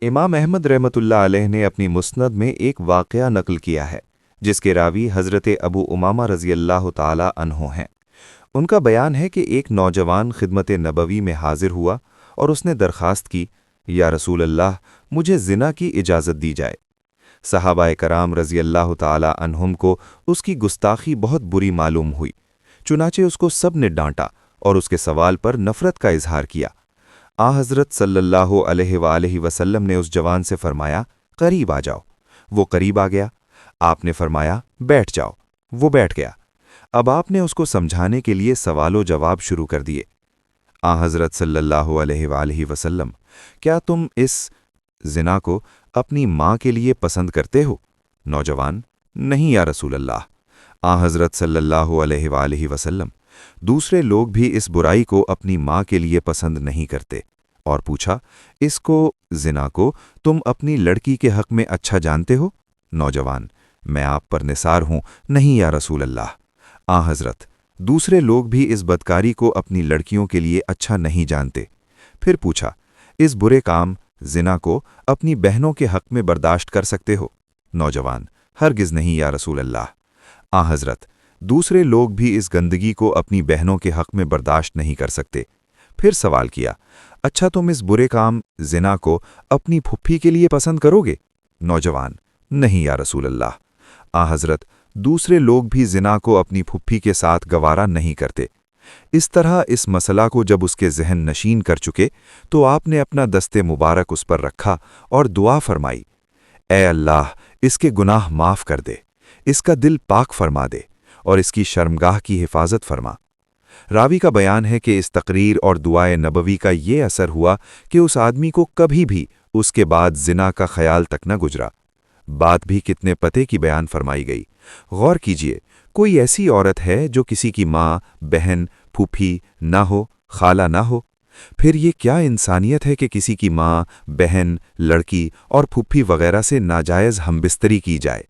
امام احمد रहमतुल्लाह अलैह ने अपनी मुस्नद में एक वाक़या नकल किया है, जिसके रावी हज़रत अबू उमामा रज़ी अल्लाह ताला अन्हो हैं। उनका बयान है कि एक नौजवान खिदमत नबवी में हाजिर हुआ और उसने दरख्वास्त की, या रसूल अल्लाह, मुझे ज़िना की इजाज़त दी जाए। सहाबाए कराम रज़ी अल्लाह ताला अन्हुम को उसकी गुस्ताखी बहुत बुरी मालूम हुई, चुनाचे उसको सब ने डांटा और उसके सवाल पर नफ़रत का इजहार किया। आ हज़रत सल्लल्लाहु अलैहि वसल्लम ने उस जवान से फरमाया, करीब आ जाओ। वो करीब आ गया। आपने फरमाया, बैठ जाओ। वो बैठ गया। अब आपने उसको समझाने के लिए सवालो जवाब शुरू कर दिए। आ हज़रत सल्लल्लाहु अलैहि वसल्लम, क्या तुम इस ज़िना को अपनी माँ के लिए पसंद करते हो? नौजवान, नहीं या रसूल अल्लाह। आ हज़रत सल्लल्लाहु अलैहि वसल्लम, दूसरे लोग भी इस बुराई को अपनी माँ के लिए पसंद नहीं करते। और पूछा, इसको ज़िना को तुम अपनी लड़की के हक़ में अच्छा जानते हो? नौजवान, मैं आप पर निसार हूँ, नहीं या रसूल अल्लाह। आ हज़रत, दूसरे लोग भी इस बदकारी को अपनी लड़कियों के लिए अच्छा नहीं जानते। फिर पूछा, इस बुरे काम ज़िना को अपनी बहनों के हक़ में बर्दाश्त कर सकते हो? नौजवान, हरगिज़ नहीं या रसूल अल्लाह। आ हज़रत, दूसरे लोग भी इस गंदगी को अपनी बहनों के हक़ में बर्दाश्त नहीं कर सकते। फिर सवाल किया, अच्छा तुम इस बुरे काम ज़िना को अपनी फुफ्फी के लिए पसंद करोगे? नौजवान, नहीं या रसूल अल्लाह। आ हज़रत, दूसरे लोग भी ज़िना को अपनी फुफ्फी के साथ गवारा नहीं करते। इस तरह इस मसला को जब उसके ज़हन नशीन कर चुके तो आपने अपना दस्ते मुबारक उस पर रखा और दुआ फरमाई, ए अल्लाह, इसके गुनाह माफ़ कर दे, इसका दिल पाक फरमा दे और इसकी शर्मगाह की हिफाजत फरमा। रावी का बयान है कि इस तकरीर और दुआए नबवी का ये असर हुआ कि उस आदमी को कभी भी उसके बाद ज़िना का ख्याल तक न गुजरा। बात भी कितने पते की बयान फरमाई गई। गौर कीजिए, कोई ऐसी औरत है जो किसी की माँ, बहन, फूफी ना हो, खाला ना हो? फिर ये क्या इंसानियत है कि किसी की माँ, बहन, लड़की और फुफ्फी वगैरह से नाजायज़ हमबिस्तरी की जाए?